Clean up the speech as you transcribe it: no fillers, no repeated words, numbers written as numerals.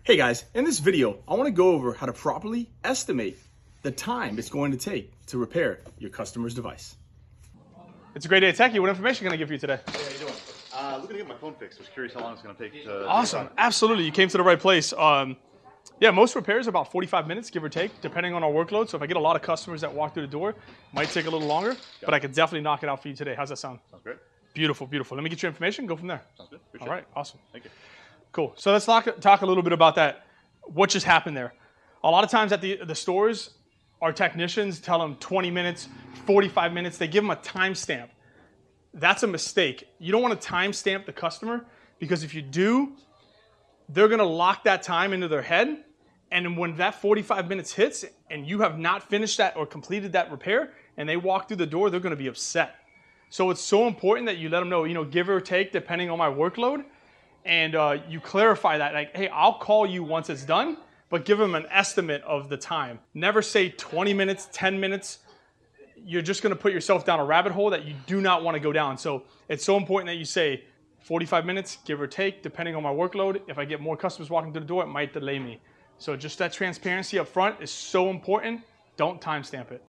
Hey guys, in this video, I want to go over how to properly estimate the time it's going to take to repair your customer's device. It's a great day at Techie. What information can I give you today? Hey, how you doing? Looking to get my phone fixed. Was curious how long it's going to take to. Awesome. Absolutely. You came to the right place. Yeah, most repairs are about 45 minutes, give or take, depending on our workload. So if I get a lot of customers that walk through the door, it might take a little longer, but I could definitely knock it out for you today. How's that sound? Sounds great. Beautiful, beautiful. Let me get your information. Go from there. Sounds good. All right. Awesome. Thank you. Cool. So let's talk a little bit about that. What just happened there? A lot of times at the stores, our technicians tell them 20 minutes, 45 minutes. They give them a timestamp. That's a mistake. You don't want to timestamp the customer because if you do, they're going to lock that time into their head. And when that 45 minutes hits and you have not finished that or completed that repair and they walk through the door, they're going to be upset. So it's so important that you let them know, give or take depending on my workload. And you clarify that, like, hey, I'll call you once it's done, but give them an estimate of the time. Never say 20 minutes, 10 minutes. You're just going to put yourself down a rabbit hole that you do not want to go down. So it's so important that you say 45 minutes, give or take, depending on my workload. If I get more customers walking through the door, it might delay me. So just that transparency up front is so important. Don't timestamp it.